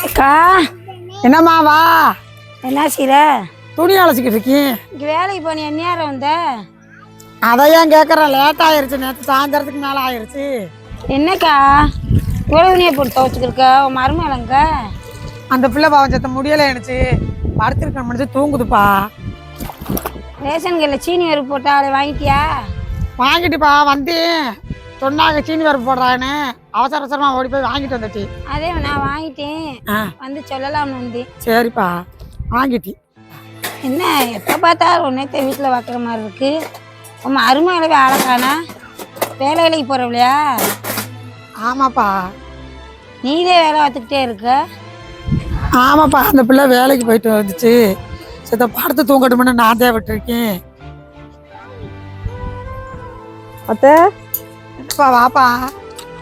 அக்கா, என்னம்மா வா. என்ன செய்ற? துணி அழைச்சிக்கிட்டு இருக்கேன். இங்கே வேலைக்கு போனி என்ன நேரம் வந்த? அதை ஏன் கேட்குறேன், லேட் ஆயிருச்சு. நேற்று சாயந்தரத்துக்கு மேலே ஆயிருச்சு. என்னக்கா இவ்வளோ துணியை போட்டு துவச்சிக்கிருக்க? உன் மருமலங்க அந்த பிள்ளை பாவம் சத்த முடியலை எனக்கு. படுத்துருக்க முடிஞ்சு தூங்குதுப்பா. ரேஷன் கடையில் சீனி வறுப்பு போட்டா அதை வாங்கிட்டியா? வாங்கிட்டுப்பா வந்தேன். சொன்னாங்க சீனி வறுப்பு போடுறான்னு. அவசர அவசரமாக ஓடி போய் வாங்கிட்டு வந்துட்டு. அதே நான் வாங்கிட்டேன், வந்து சொல்லலாம்னு வந்தேன். சரிப்பா வாங்கிட்டு. என்ன எப்போ பார்த்தாலும் ஒன்றே வீட்டில் வைக்கிற மாதிரி இருக்கு. உன் மருமகளவே ஆளக்கானா? வேலை வேலைக்கு போகிறவளையா? ஆமாப்பா. நீதே வேலை பார்த்துக்கிட்டே இருக்க? ஆமாப்பா, அந்த பிள்ளை வேலைக்கு போயிட்டு வந்துச்சு. சித்த படுத்து தூங்கட்டும்னு நான் தான் விட்டுருக்கேன். அத்தை வாப்பா,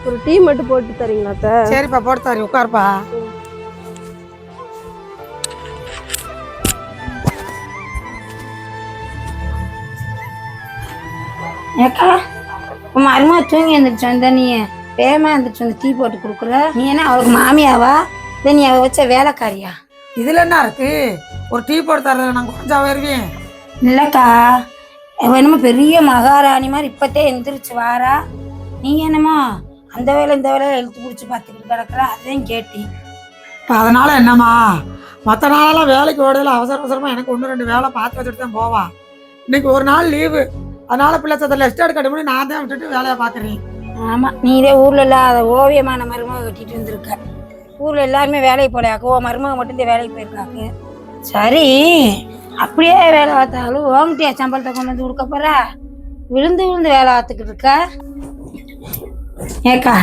ஒரு டீ மட்டும் போட்டு தரீங்களா அத்தை? சரிப்பா போட்டு தரேன், உட்காருப்பா. ஏக்கா, உன் மருமக தூங்கி எழுந்திரிச்சு வந்த, நீ வேகமாக எழுந்திரிச்சு வந்து டீ போட்டு கொடுக்குற. நீ என்ன அவளுக்கு மாமியாவா இல்லை நீ அவள் வச்ச வேலைக்காரியா? இதில் என்ன இருக்கு? ஒரு டீ போட்டு தரல நான் கொஞ்சம் வருவேன். இல்லைக்கா, என்னமோ பெரிய மகாராணி மாதிரி இப்போத்தே எந்திரிச்சு வாரா. நீ என்னமோ அந்த வேலை இந்த வேலையை இழுத்து பிடிச்சி பார்த்துக்கிட்டு கிடக்குற, அதையும் கேட்டேன். இப்போ அதனால என்னம்மா, மற்ற நாளெல்லாம் வேலைக்கு ஓடுதல அவசர அவசரமாக எனக்கு 1-2 வேலை பார்த்து வச்சுட்டு தான் போவா. இன்னைக்கு ஒரு நாள் லீவு, அதனால பிள்ளை சத்தில் ரெஸ்ட் எடுக்க முடியும். நான் தான் விட்டுட்டு வேலையை பார்க்குறேன். ஆமாம், நீதே ஊரில் இல்லாத ஓவியமான மருமக கட்டிட்டு வந்துருக்க. ஊரில் எல்லாருமே வேலைக்கு போலையாக்கோ, மருமக மட்டும்தான் வேலைக்கு போயிருக்காங்க. சரி, அப்படியே வேலை பார்த்தாலும் ஓங்கிட்டியா சம்பளத்தை கொண்டு வந்து கொடுக்க போற? விழுந்து விழுந்து வேலை பார்த்துக்கிட்டு இருக்க. ஏக்கா,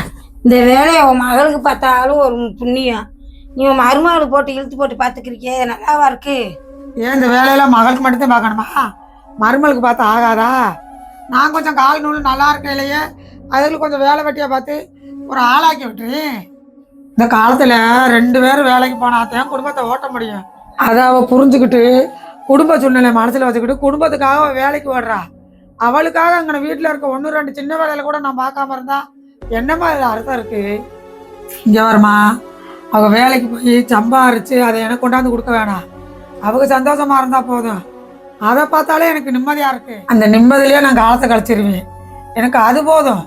இந்த வேலையை உன் மகளுக்கு பார்த்தாலும் ஒரு புண்ணியம். நீ உன் மருமகளுக்கு போட்டு இழுத்து போட்டு பார்த்துக்கிறிக்கே, நல்லாவா இருக்கு? ஏன் இந்த வேலையெல்லாம் மகளுக்கு மட்டும்தான் பார்க்கணுமா? மருமகளுக்கு பார்த்து ஆகாதா? நான் கொஞ்சம் கால் நூல் நல்லா இருக்கையிலையே அதில் கொஞ்சம் வேலை வெட்டியை பார்த்து ஒரு ஆளாக்கி விட்டுறேன். இந்த காலத்தில் 2 பேரும் வேலைக்கு போனாதான் குடும்பத்தை ஓட்ட முடியும். அதை அவள் புரிஞ்சுக்கிட்டு குடும்ப சூழ்நிலை மனசில் வச்சுக்கிட்டு குடும்பத்துக்காக அவள் வேலைக்கு ஓடுறா. அவளுக்காக அங்கே வீட்டில் இருக்க 1-2 சின்ன வேலையில கூட நான் பார்க்காம இருந்தா என்னமா இது அர்த்தம் இருக்கு? இங்கே வருமா, அவங்க வேலைக்கு போய் சம்பாரிச்சு அதை எனக்கு கொண்டாந்து கொடுக்க வேணாம். அவங்க சந்தோஷமா இருந்தா போதும். அதை பார்த்தாலே எனக்கு நிம்மதியா இருக்கு. அந்த நிம்மதியிலேயே நான் காலத்தை கழிச்சிருவேன். எனக்கு அது போதும்.